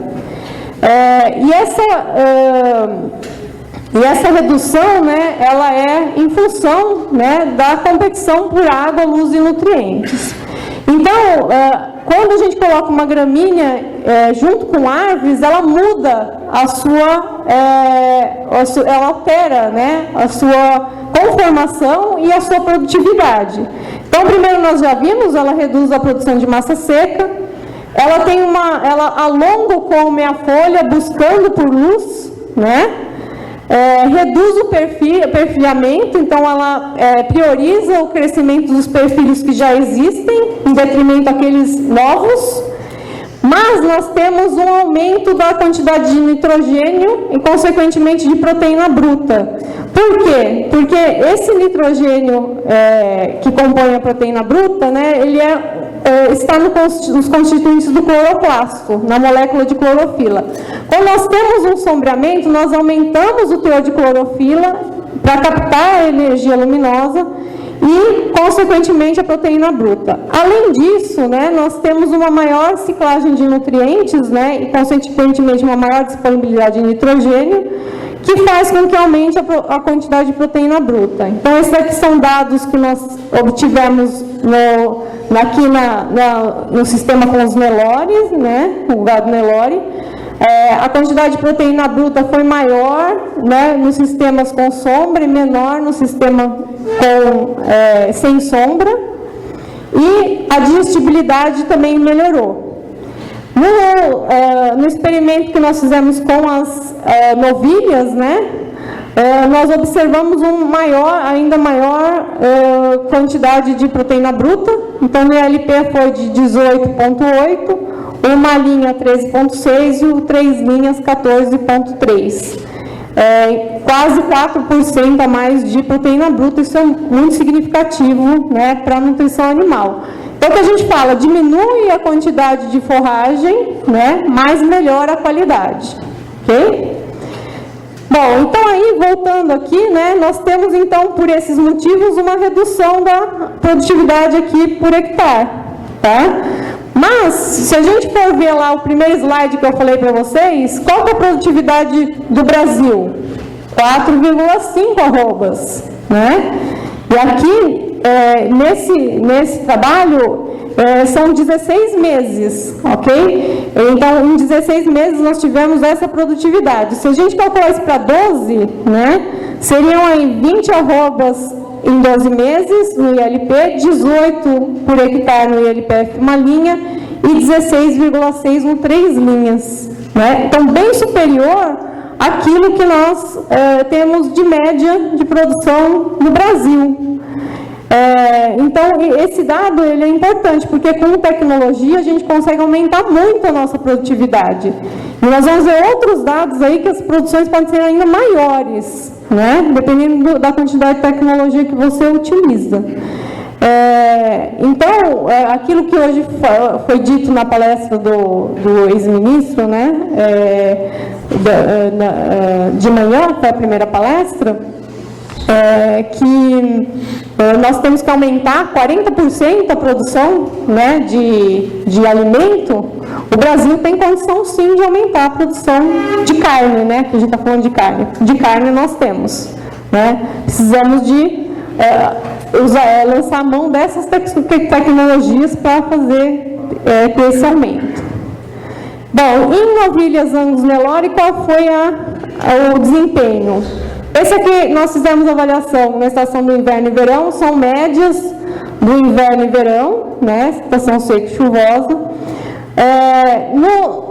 E essa redução, né, ela é em função, né, da competição por água, luz e nutrientes. Então, quando a gente coloca uma gramínea junto com árvores, ela muda ela altera, né, a sua conformação e a sua produtividade. Então, primeiro nós já vimos, ela reduz a produção de massa seca, ela alonga o colme a folha buscando por luz, né? Reduz o perfilhamento, então ela prioriza o crescimento dos perfilhos que já existem, em detrimento daqueles novos, mas nós temos um aumento da quantidade de nitrogênio e, consequentemente, de proteína bruta. Por quê? Porque esse nitrogênio que compõe a proteína bruta, né, ele está nos constituintes do cloroplasto, na molécula de clorofila. Quando nós temos um sombreamento, nós aumentamos o teor de clorofila para captar a energia luminosa e, consequentemente, a proteína bruta. Além disso, né, nós temos uma maior ciclagem de nutrientes, né, e, consequentemente, uma maior disponibilidade de nitrogênio, que faz com que aumente a quantidade de proteína bruta. Então, esses aqui são dados que nós obtivemos no sistema com os Nelores, né, o gado Nelore. A quantidade de proteína bruta foi maior, né, nos sistemas com sombra e menor no sistema sem sombra. E a digestibilidade também melhorou. No experimento que nós fizemos com as novilhas, né, nós observamos ainda maior quantidade de proteína bruta. Então, o ILP foi de 18,8, uma linha 13,6 e o 3 linhas 14,3. Quase 4% a mais de proteína bruta, isso é muito significativo, né, para a nutrição animal. Então, o que a gente fala, diminui a quantidade de forragem, né, mas melhora a qualidade, ok? Bom, então aí, voltando aqui, né, nós temos, então, por esses motivos, uma redução da produtividade aqui por hectare, tá? Mas, se a gente for ver lá o primeiro slide que eu falei para vocês, qual que é a produtividade do Brasil? 4,5 arrobas, né? E aqui, nesse trabalho, são 16 meses, ok? Então, em 16 meses, nós tivemos essa produtividade. Se a gente calcular isso para 12, né, seriam aí 20 arrobas em 12 meses no ILP, 18 por hectare no ILPF uma linha e 16,6 em 3 linhas, né? Então, bem superior àquilo que nós temos de média de produção no Brasil. Então, esse dado ele é importante, porque com tecnologia a gente consegue aumentar muito a nossa produtividade. E nós vamos ver outros dados aí que as produções podem ser ainda maiores, né? Dependendo da quantidade de tecnologia que você utiliza. Então, aquilo que hoje foi dito na palestra do ex-ministro, né? De manhã, foi a primeira palestra, que nós temos que aumentar 40% a produção, né, de alimento. O Brasil tem condição, sim, de aumentar a produção de carne, né, que a gente está falando de carne. De carne nós temos, né? Precisamos de lançar a mão dessas tecnologias para fazer esse aumento. Bom, em novilhas Angus Nelore, qual foi o desempenho? Esse aqui, nós fizemos avaliação na estação do inverno e verão, são médias do inverno e verão, né, estação seca e chuvosa.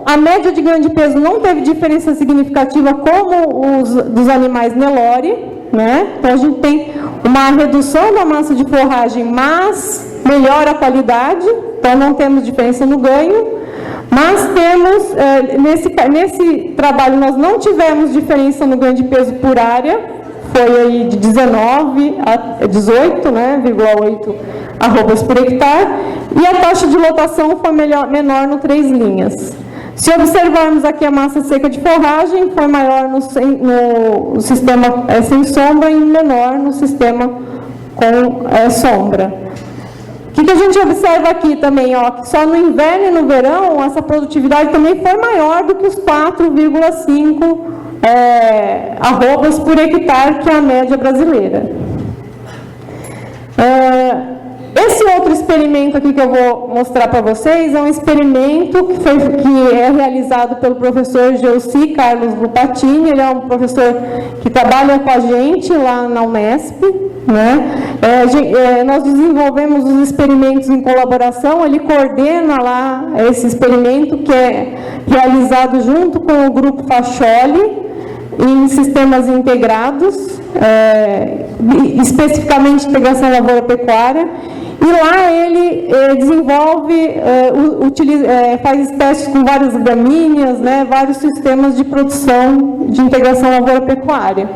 A média de ganho de peso não teve diferença significativa como dos animais Nelore, né? Então, a gente tem uma redução da massa de forragem, mas melhora a qualidade, então não temos diferença no ganho, mas temos, nesse trabalho nós não tivemos diferença no ganho de peso por área, foi aí de 19 a 18, né, 0,8 arrobas por hectare, e a taxa de lotação foi menor no 3 linhas. Se observarmos aqui a massa seca de forragem, foi maior no sistema sem sombra e menor no sistema com sombra. O que a gente observa aqui também, ó, que só no inverno e no verão, essa produtividade também foi maior do que os 4,5 arrobas por hectare, que é a média brasileira. Esse outro experimento aqui que eu vou mostrar para vocês é um experimento que é realizado pelo professor Gelsi Carlos Lupatini. Ele é um professor que trabalha com a gente lá na Unesp, né? Nós desenvolvemos os experimentos em colaboração, ele coordena lá esse experimento que é realizado junto com o grupo Facholi, em sistemas integrados, especificamente integração lavoura-pecuária, e lá ele desenvolve, faz testes com várias gramíneas, né, vários sistemas de produção de integração lavoura-pecuária.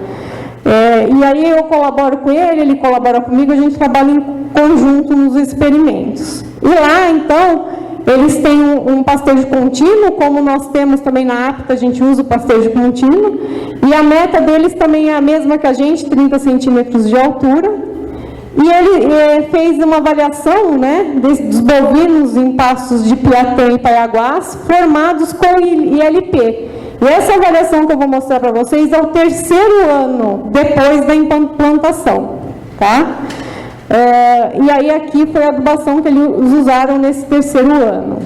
E aí eu colaboro com ele colabora comigo, a gente trabalha em conjunto nos experimentos. E lá, então, eles têm um pastejo contínuo, como nós temos também na APTA, a gente usa o pastejo contínuo, e a meta deles também é a mesma que a gente, 30 centímetros de altura, e ele fez uma avaliação, né, dos bovinos em pastos de Piatã e Paiaguás, formados com ILP. E essa avaliação que eu vou mostrar para vocês é o 3º ano depois da implantação, tá? E aí aqui foi a adubação que eles usaram nesse 3º ano.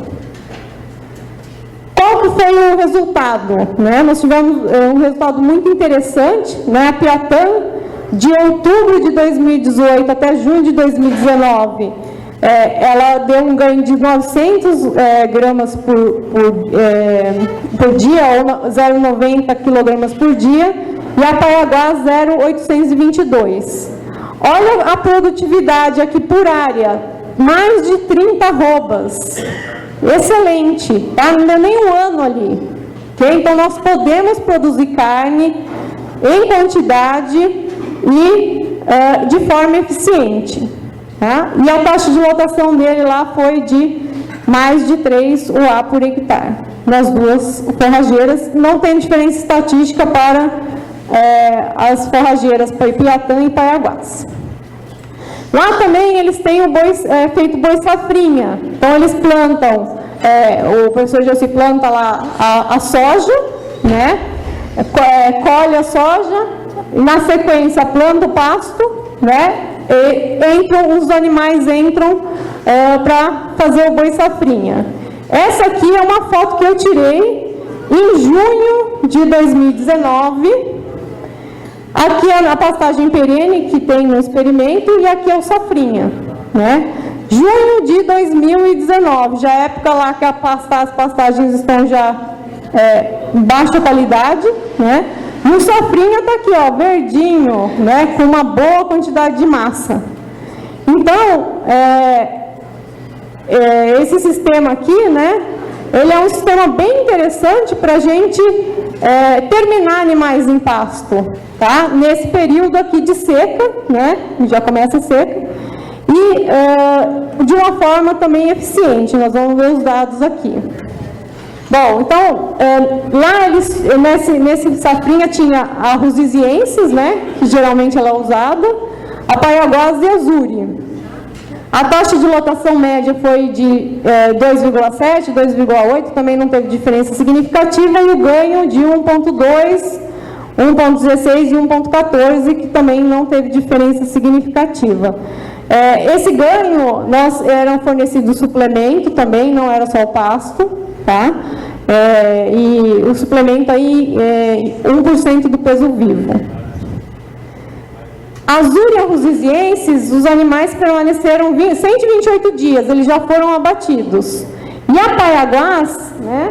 Qual que foi o resultado? Né? Nós tivemos um resultado muito interessante, né? A Piatã, de outubro de 2018 até junho de 2019, ela deu um ganho de 900 gramas por dia, ou 0,90 quilogramas por dia, e a Paiaguás 0,822. Olha a produtividade aqui por área, mais de 30 arrobas. Excelente, tá? Não deu nem um ano ali. Okay? Então, nós podemos produzir carne em quantidade e de forma eficiente. Tá? E a taxa de lotação dele lá foi de mais de 3 UA por hectare. Nas duas forrageiras, não tem diferença estatística para as forrageiras Piatã e Paiaguás. Lá também eles têm feito boi safrinha. Então eles plantam, o professor Gelsi planta lá a soja, né? Colhe a soja, e na sequência planta o pasto, né? E os animais entram para fazer o boi safrinha. Essa aqui é uma foto que eu tirei em junho de 2019. Aqui é a pastagem perene que tem no experimento e aqui é o safrinha, né? Junho de 2019, já é época lá que as pastagens estão já em baixa qualidade, né? E o safrinha está aqui, ó, verdinho, né? Com uma boa quantidade de massa. Então, esse sistema aqui, né? Ele é um sistema bem interessante para a gente terminar animais em pasto, tá? Nesse período aqui de seca, né? Já começa a seca. E de uma forma também eficiente. Nós vamos ver os dados aqui. Bom, então, lá eles, nesse safrinha tinha a Rusiziensis, né? Que geralmente ela é usada, a Paiaguás e a Zuri. A taxa de lotação média foi de 2,7, 2,8, também não teve diferença significativa, e o ganho de 1,2, 1,16 e 1,14, que também não teve diferença significativa. Esse ganho, eram fornecidos suplemento também, não era só o pasto, tá? E o suplemento aí é 1% do peso vivo. A Zuri e a Rusiziensis, os animais permaneceram 128 dias, eles já foram abatidos. E a Paiaguás, né,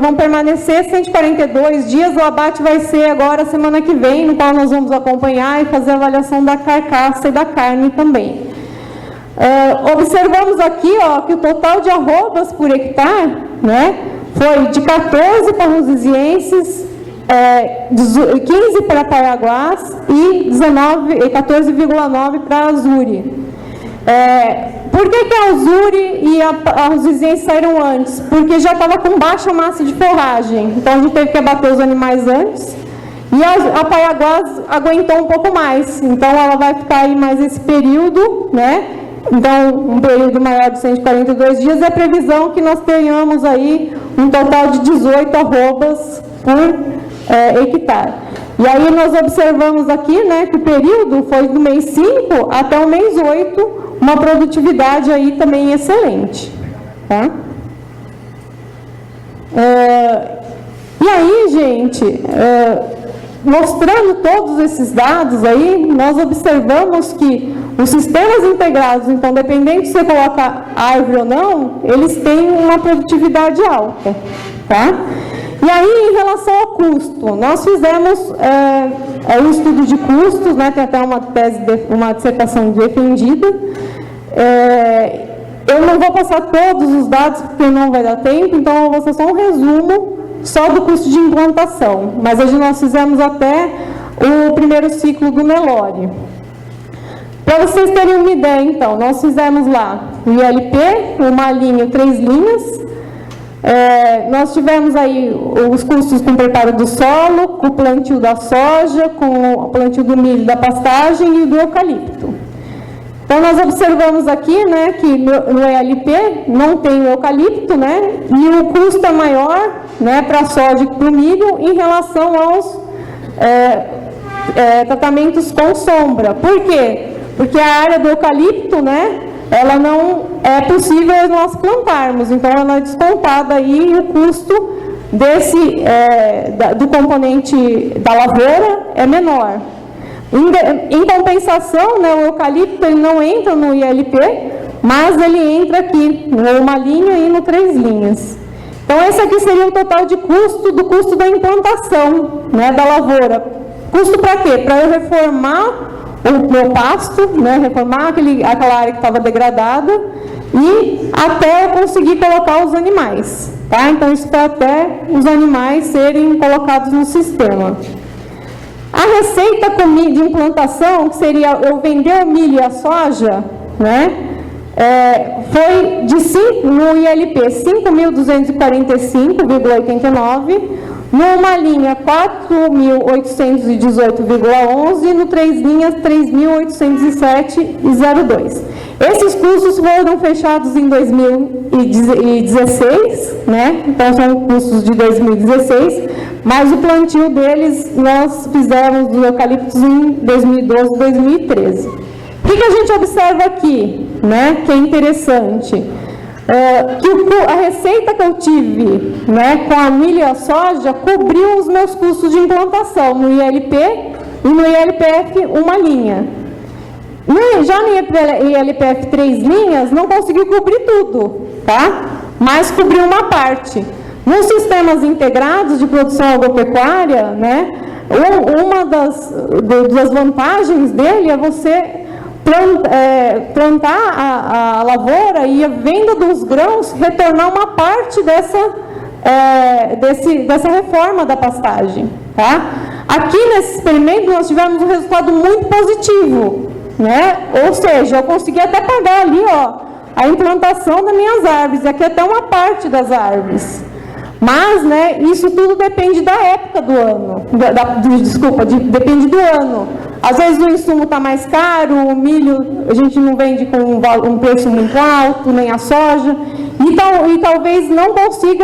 vão permanecer 142 dias, o abate vai ser agora semana que vem, no qual nós vamos acompanhar e fazer a avaliação da carcaça e da carne também. Observamos aqui que o total de arrobas por hectare, né, foi de 14 para Rosizienses, 15 para Paranaguás e 14,9 para Azuri. Por que a Azuri e a Rosiziense saíram antes? Porque já estava com baixa massa de forragem, então a gente teve que abater os animais antes. E a Paranaguás aguentou um pouco mais, então ela vai ficar aí mais esse período, né? Então, um período maior de 142 dias, é a previsão que nós tenhamos aí um total de 18 arrobas por hectare. E aí nós observamos aqui, né, que o período foi do mês 5 até o mês 8, uma produtividade aí também excelente. Tá? E aí, gente, mostrando todos esses dados aí, nós observamos que os sistemas integrados, então, dependendo se você coloca árvore ou não, eles têm uma produtividade alta, tá? E aí, em relação ao custo, nós fizemos um estudo de custos, né? Tem até uma dissertação defendida. Eu não vou passar todos os dados, porque não vai dar tempo, então eu vou fazer só um resumo só do custo de implantação. Mas hoje nós fizemos até o primeiro ciclo do Nelore. Para vocês terem uma ideia, então, nós fizemos lá o ILP, uma linha, 3 linhas. Nós tivemos aí os custos com o preparo do solo, com o plantio da soja, com o plantio do milho, da pastagem e do eucalipto. Então, nós observamos aqui, né, que no ELP não tem o eucalipto, né, e o custo é maior, né, para a soja e para o milho em relação aos tratamentos com sombra. Por quê? Porque a área do eucalipto, né, ela não é possível nós plantarmos, então ela é descontada aí e o custo do componente da lavoura é menor. Em compensação, né, o eucalipto ele não entra no ILP, mas ele entra aqui, no uma linha e no 3 linhas. Então, esse aqui seria o total de custo do custo da implantação, né, da lavoura. Custo para quê? Para eu reformar o meu pasto, né, reformar aquela área que estava degradada e até eu conseguir colocar os animais. Tá? Então, isso para até os animais serem colocados no sistema. A receita de implantação, que seria eu vender o milho e a soja, né, foi no ILP 5.245,89, numa linha 4.818,11 e no 3 linhas 3.807,02. Esses custos foram fechados em 2016, né? Então são custos de 2016, mas o plantio deles nós fizemos dos eucaliptos em 2012 e 2013. O que a gente observa aqui, né? Que é interessante. Que a receita que eu tive, né, com a milho e a soja cobriu os meus custos de implantação no ILP e no ILPF uma linha. Já no ILPF 3 linhas não conseguiu cobrir tudo, tá? Mas cobriu uma parte. Nos sistemas integrados de produção agropecuária, né, uma das vantagens dele é você plantar a lavoura e a venda dos grãos retornar uma parte dessa reforma da pastagem. Tá? Aqui nesse experimento nós tivemos um resultado muito positivo, né? Ou seja, eu consegui até pagar ali a implantação das minhas árvores, aqui até uma parte das árvores. Mas, né, isso tudo depende da época do ano, depende do ano. Às vezes o insumo está mais caro, o milho a gente não vende com um preço muito alto, nem a soja, e talvez não consiga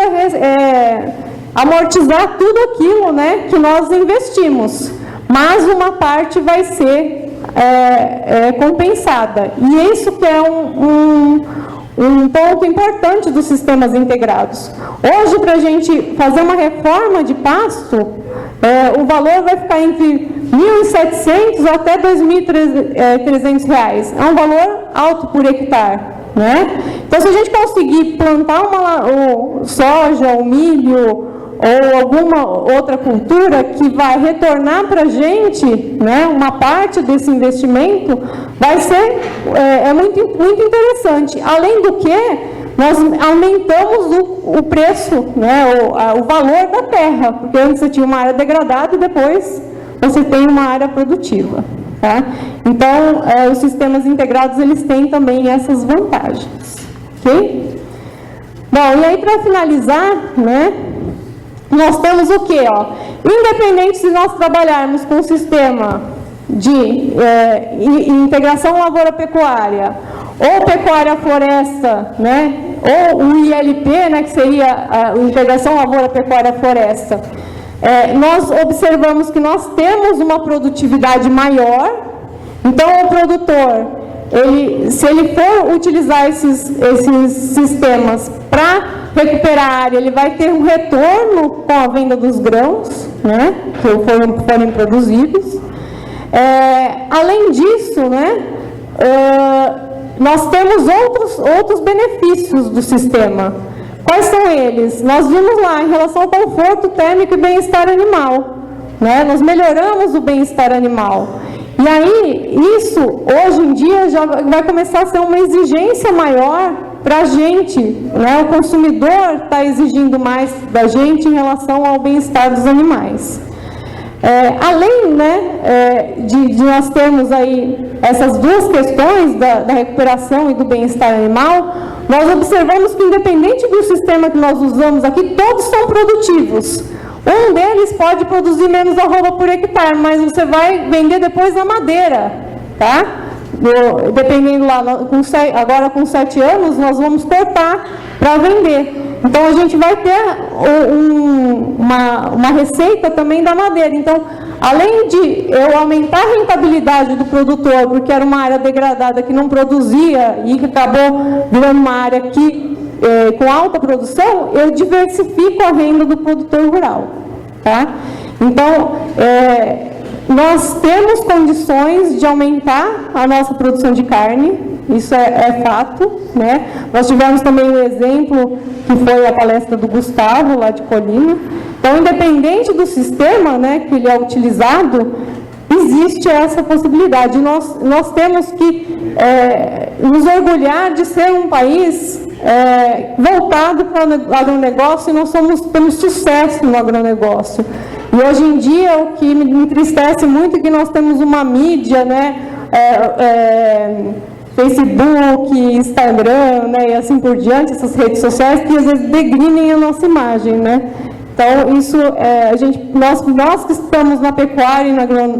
amortizar tudo aquilo, né, que nós investimos. Mas uma parte vai ser compensada. E isso que é um ponto importante dos sistemas integrados. Hoje, para a gente fazer uma reforma de pasto, o valor vai ficar entre R$ 1.700 até R$ 2.300. É um valor alto por hectare. né? Então, se a gente conseguir plantar uma soja, ou milho, ou alguma outra cultura que vai retornar para a gente, né, uma parte desse investimento, vai ser muito interessante. Além do que, nós aumentamos o preço, né, o valor da terra, porque antes você tinha uma área degradada e depois você tem uma área produtiva. Tá? Então, os sistemas integrados, eles têm também essas vantagens. Ok? Bom, e aí para finalizar, né, nós temos o quê? Ó? Independente se nós trabalharmos com o sistema de integração lavoura-pecuária, ou pecuária-floresta, né, ou o ILP, né, que seria a integração lavoura-pecuária-floresta, nós observamos que nós temos uma produtividade maior. Então, o produtor, se ele for utilizar esses sistemas para recuperar a área, ele vai ter um retorno com a venda dos grãos, né, que forem produzidos. Além disso, né, nós temos outros benefícios do sistema. Quais são eles? Nós vimos lá em relação ao conforto térmico e bem-estar animal, né? Nós melhoramos o bem-estar animal. E aí, isso, hoje em dia, já vai começar a ser uma exigência maior para a gente, né? O consumidor está exigindo mais da gente em relação ao bem-estar dos animais. Além, né, de nós termos aí essas duas questões da recuperação e do bem-estar animal, nós observamos que, independente do sistema que nós usamos aqui, todos são produtivos. Um deles pode produzir menos arroba por hectare, mas você vai vender depois na madeira, tá? Dependendo lá, agora com 7 anos, nós vamos cortar para vender. Então, a gente vai ter uma receita também da madeira. Então, além de eu aumentar a rentabilidade do produtor, porque era uma área degradada que não produzia e que acabou virando uma área com alta produção, eu diversifico a renda do produtor rural. Tá? Então, nós temos condições de aumentar a nossa produção de carne, isso é fato, né? Nós tivemos também um exemplo que foi a palestra do Gustavo, lá de Colina. Então, independente do sistema, né, que ele é utilizado, existe essa possibilidade. Nós temos que nos orgulhar de ser um país voltado para o agronegócio, e nós temos sucesso no agronegócio. E hoje em dia, o que me entristece muito é que nós temos uma mídia, né, Facebook, Instagram, né, e assim por diante, essas redes sociais, que às vezes degrinem a nossa imagem, né? Então, isso, nós que estamos na pecuária e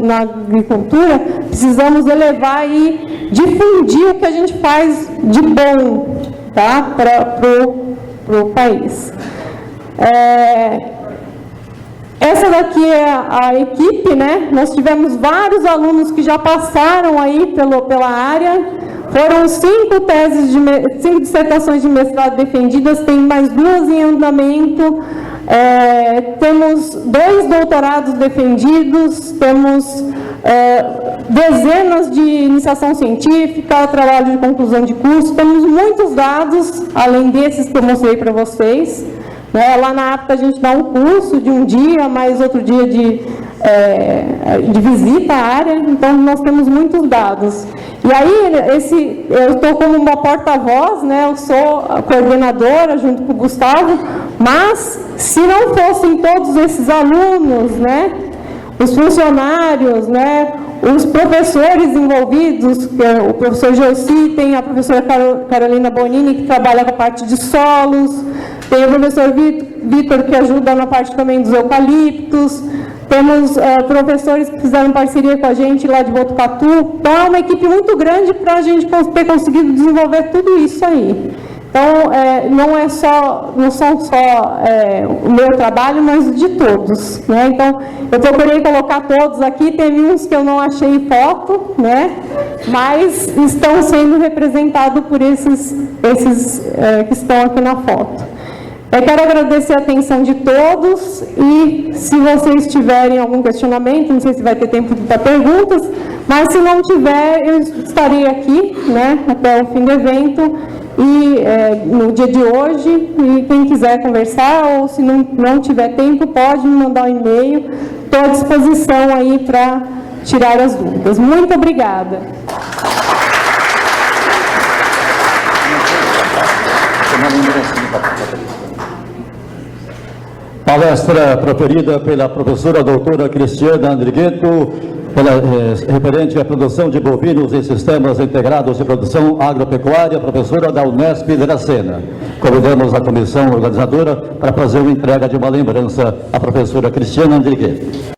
na agricultura, precisamos elevar e difundir o que a gente faz de bom, tá? Para o país. Essa daqui é a equipe, né? Nós tivemos vários alunos que já passaram aí pela área. Foram 5 dissertações de mestrado defendidas, tem mais 2 em andamento. Temos 2 doutorados defendidos, temos dezenas de iniciação científica, trabalho de conclusão de curso, temos muitos dados, além desses que eu mostrei para vocês. Lá na APTA a gente dá um curso de um dia, mais outro dia de visita à área, então nós temos muitos dados. E aí, eu estou como uma porta-voz, né? Eu sou a coordenadora junto com o Gustavo, mas se não fossem todos esses alunos, né? Os funcionários, né? Os professores envolvidos, o professor Gelsi, tem a professora Carolina Bonini, que trabalha com a parte de solos, tem o professor Vitor, que ajuda na parte também dos eucaliptos, temos professores que fizeram parceria com a gente lá de Botucatu. Então, é uma equipe muito grande para a gente ter conseguido desenvolver tudo isso aí. Então, não são só o meu trabalho, mas de todos, né? Então, eu procurei colocar todos aqui, teve uns que eu não achei foto, né? Mas estão sendo representados por esses que estão aqui na foto. Eu quero agradecer a atenção de todos e, se vocês tiverem algum questionamento, não sei se vai ter tempo para perguntas, mas se não tiver, eu estarei aqui, né, até o fim do evento, no dia de hoje, e quem quiser conversar ou se não tiver tempo, pode me mandar um e-mail. Estou à disposição aí para tirar as dúvidas. Muito obrigada. Palestra proferida pela professora doutora Cristiana Andrigueto, referente à produção de bovinos e sistemas integrados de produção agropecuária, professora da Unesp de Dracena. Convidamos a comissão organizadora para fazer uma entrega de uma lembrança à professora Cristiana Andrigueto.